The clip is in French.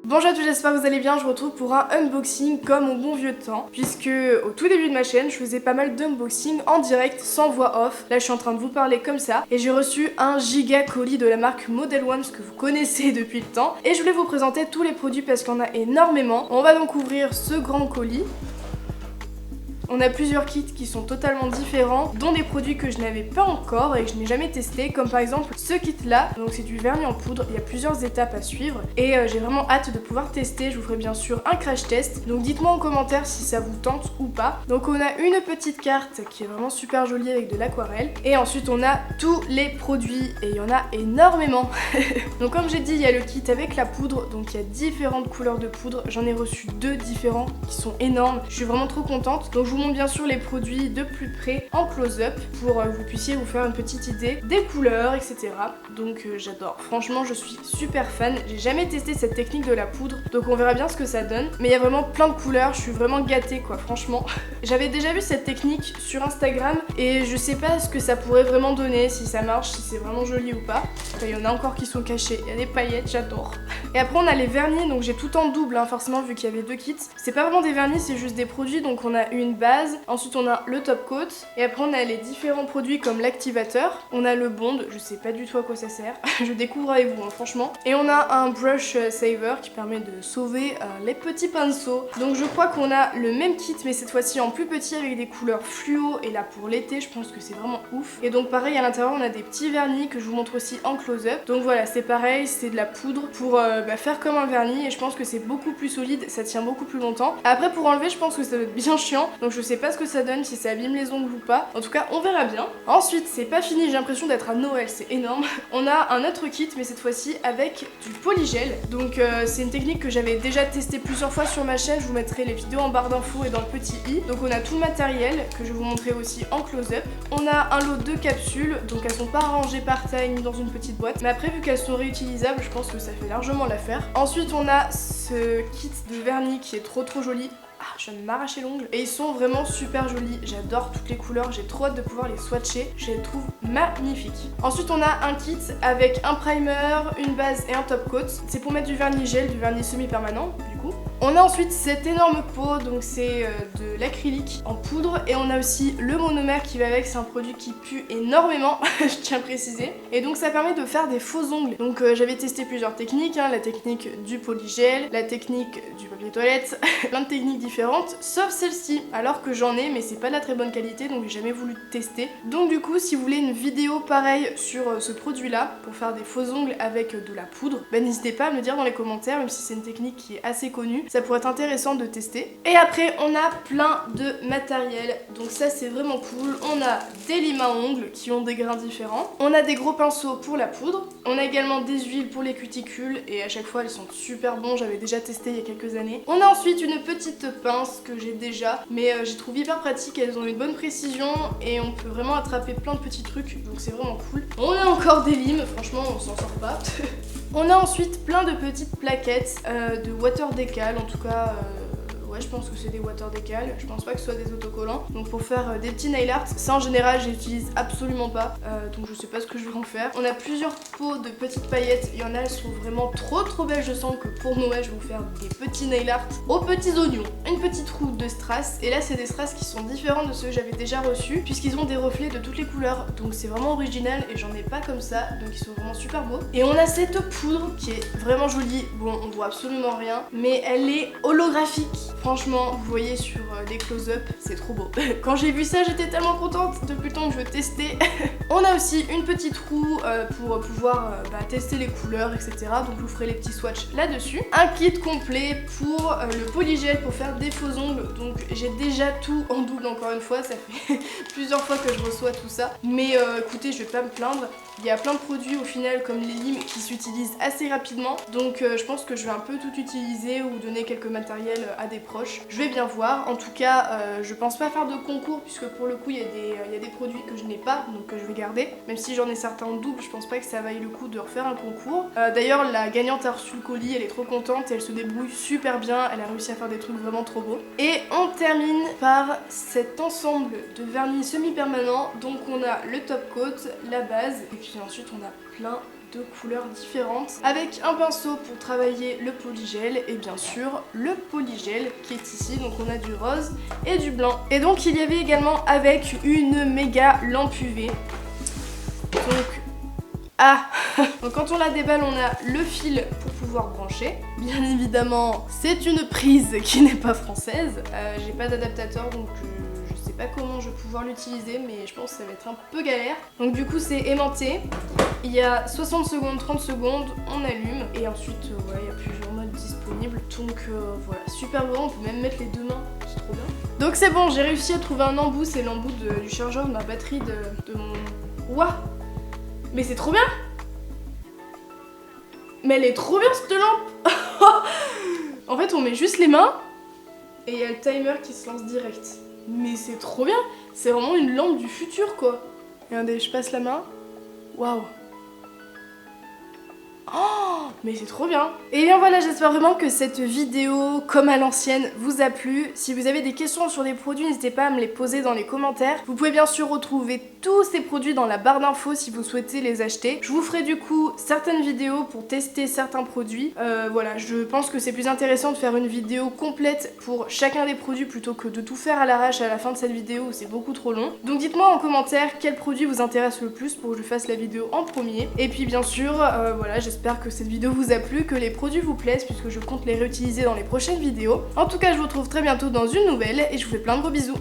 Bonjour à tous, j'espère que vous allez bien, je vous retrouve pour un unboxing comme au bon vieux temps, puisque au tout début de ma chaîne, je faisais pas mal d'unboxing en direct, sans voix off. Là je suis en train de vous parler comme ça, et j'ai reçu un giga colis de la marque Model One, ce que vous connaissez depuis le temps, et je voulais vous présenter tous les produits parce qu'il y en a énormément. On va donc ouvrir ce grand colis. On a plusieurs kits qui sont totalement différents, dont des produits que je n'avais pas encore et que je n'ai jamais testé, comme par exemple ce kit là. Donc c'est du vernis en poudre, il y a plusieurs étapes à suivre et j'ai vraiment hâte de pouvoir tester. Je vous ferai bien sûr un crash test, donc dites-moi en commentaire si ça vous tente ou pas. Donc on a une petite carte qui est vraiment super jolie avec de l'aquarelle, et ensuite on a tous les produits et il y en a énormément. Donc comme j'ai dit, il y a le kit avec la poudre, donc il y a différentes couleurs de poudre. J'en ai reçu deux différents qui sont énormes, je suis vraiment trop contente. Donc je vous montre bien sûr les produits de plus près en close-up pour que vous puissiez vous faire une petite idée des couleurs, etc. Donc j'adore, franchement je suis super fan. J'ai jamais testé cette technique de la poudre, donc on verra bien ce que ça donne, mais il y a vraiment plein de couleurs, je suis vraiment gâtée quoi, franchement. J'avais déjà vu cette technique sur Instagram et je sais pas ce que ça pourrait vraiment donner, si ça marche, si c'est vraiment joli ou pas. Enfin, il y en a encore qui sont cachés, il y a des paillettes, j'adore. Et après on a les vernis, donc j'ai tout en double hein, forcément vu qu'il y avait deux kits. C'est pas vraiment des vernis, c'est juste des produits, donc on a une base, ensuite on a le top coat, et après on a les différents produits comme l'activateur, on a le bond, je sais pas du tout à quoi ça sert, je découvre avec vous hein, franchement. Et on a un brush saver qui permet de sauver les petits pinceaux. Donc je crois qu'on a le même kit mais cette fois-ci en plus petit avec des couleurs fluo, et là pour l'été je pense que c'est vraiment ouf. Et donc pareil à l'intérieur on a des petits vernis que je vous montre aussi en close-up. Donc voilà, c'est pareil, c'est de la poudre pour faire comme un vernis, et je pense que c'est beaucoup plus solide, ça tient beaucoup plus longtemps. Après pour enlever je pense que ça doit être bien chiant, donc je sais pas ce que ça donne, si ça abîme les ongles ou pas. En tout cas on verra bien. Ensuite c'est pas fini, j'ai l'impression d'être à Noël, c'est énorme. On a un autre kit mais cette fois-ci avec du polygel. Donc c'est une technique que j'avais déjà testée plusieurs fois sur ma chaîne, je vous mettrai les vidéos en barre d'infos et dans le petit i. Donc on a tout le matériel que je vais vous montrer aussi en close-up. On a un lot de capsules, donc elles sont pas rangées par taille ni dans une petite boîte, mais après vu qu'elles sont réutilisables je pense que ça fait largement l'affaire. Ensuite on a ce kit de vernis qui est trop joli. Ah, je viens de m'arracher l'ongle. Et ils sont vraiment super jolis. J'adore toutes les couleurs. J'ai trop hâte de pouvoir les swatcher. Je les trouve magnifiques. Ensuite, on a un kit avec un primer, une base et un top coat. C'est pour mettre du vernis gel, du vernis semi-permanent du coup. On a ensuite cette énorme pot, donc c'est de l'acrylique en poudre, et on a aussi le monomère qui va avec, c'est un produit qui pue énormément, je tiens à préciser, et donc ça permet de faire des faux ongles. Donc j'avais testé plusieurs techniques, hein, la technique du polygel, la technique du papier toilette, plein de techniques différentes, sauf celle-ci, alors que j'en ai, mais c'est pas de la très bonne qualité, donc j'ai jamais voulu tester. Donc du coup, si vous voulez une vidéo pareille sur ce produit-là, pour faire des faux ongles avec de la poudre, bah n'hésitez pas à me le dire dans les commentaires, même si c'est une technique qui est assez connue. Ça pourrait être intéressant de tester. Et après on a plein de matériel, donc ça c'est vraiment cool. On a des limes à ongles qui ont des grains différents, on a des gros pinceaux pour la poudre, on a également des huiles pour les cuticules et à chaque fois elles sont super bons, j'avais déjà testé il y a quelques années. On a ensuite une petite pince que j'ai déjà, mais j'ai trouvé hyper pratique, elles ont une bonne précision et on peut vraiment attraper plein de petits trucs, donc c'est vraiment cool. On a encore des limes, franchement on s'en sort pas. On a ensuite plein de petites plaquettes de water décal, en tout cas ouais je pense que c'est des water décal, je pense pas que ce soit des autocollants. Donc pour faire des petits nail art, ça en général j'utilise absolument pas, donc je sais pas ce que je vais en faire. On a plusieurs pots de petites paillettes, il y en a elles sont vraiment trop belles, je sens que pour Noël je vais vous faire des petits nail art aux petits oignons. Une petite roue de strass, et là c'est des strass qui sont différents de ceux que j'avais déjà reçus, puisqu'ils ont des reflets de toutes les couleurs, donc c'est vraiment original et j'en ai pas comme ça, donc ils sont vraiment super beaux. Et on a cette poudre qui est vraiment jolie, bon on voit absolument rien, mais elle est holographique. Franchement, vous voyez sur les close-up, c'est trop beau. Quand j'ai vu ça, j'étais tellement contente depuis le temps que je testais. On a aussi une petite roue pour pouvoir tester les couleurs, etc. Donc je vous ferai les petits swatchs là-dessus. Un kit complet pour le polygel pour faire des faux ongles. Donc j'ai déjà tout en double encore une fois, ça fait plusieurs fois que je reçois tout ça. Mais écoutez, je vais pas me plaindre. Il y a plein de produits au final comme les limes qui s'utilisent assez rapidement, donc je pense que je vais un peu tout utiliser ou donner quelques matériels à des proches. Je vais bien voir. En tout cas je pense pas faire de concours puisque pour le coup il y a des produits que je n'ai pas, donc que je vais garder. Même si j'en ai certains en double, je pense pas que ça vaille le coup de refaire un concours. D'ailleurs la gagnante a reçu le colis, elle est trop contente et elle se débrouille super bien, elle a réussi à faire des trucs vraiment trop beaux. Et on termine par cet ensemble de vernis semi-permanent. Donc on a le top coat, la base, et puis ensuite on a plein deux couleurs différentes, avec un pinceau pour travailler le polygel et bien sûr le polygel qui est ici. Donc on a du rose et du blanc. Et donc il y avait également avec une méga lampe UV. Donc quand on la déballe, on a le fil pour pouvoir brancher. Bien évidemment, c'est une prise qui n'est pas française. J'ai pas d'adaptateur, donc je sais pas comment je vais pouvoir l'utiliser, mais je pense que ça va être un peu galère. Donc du coup, c'est aimanté. Il y a 60 secondes, 30 secondes, on allume. Et ensuite, voilà, il y a plusieurs modes disponibles. Donc voilà, super bon, on peut même mettre les deux mains, c'est trop bien. Donc c'est bon, j'ai réussi à trouver un embout, c'est l'embout du chargeur de ma batterie de mon... Ouah! Mais c'est trop bien! Mais elle est trop bien cette lampe! En fait on met juste les mains et il y a le timer qui se lance direct. Mais c'est trop bien! C'est vraiment une lampe du futur quoi! Regardez, je passe la main. Waouh! Oh, mais c'est trop bien! Et bien voilà, j'espère vraiment que cette vidéo, comme à l'ancienne, vous a plu. Si vous avez des questions sur des produits, n'hésitez pas à me les poser dans les commentaires. Vous pouvez bien sûr retrouver tous ces produits dans la barre d'infos si vous souhaitez les acheter. Je vous ferai du coup certaines vidéos pour tester certains produits. Voilà, je pense que c'est plus intéressant de faire une vidéo complète pour chacun des produits plutôt que de tout faire à l'arrache à la fin de cette vidéo où c'est beaucoup trop long. Donc dites-moi en commentaire quel produit vous intéresse le plus pour que je fasse la vidéo en premier. Et puis bien sûr, voilà, j'espère que cette vidéo vous a plu, que les produits vous plaisent puisque je compte les réutiliser dans les prochaines vidéos. En tout cas, je vous retrouve très bientôt dans une nouvelle et je vous fais plein de gros bisous.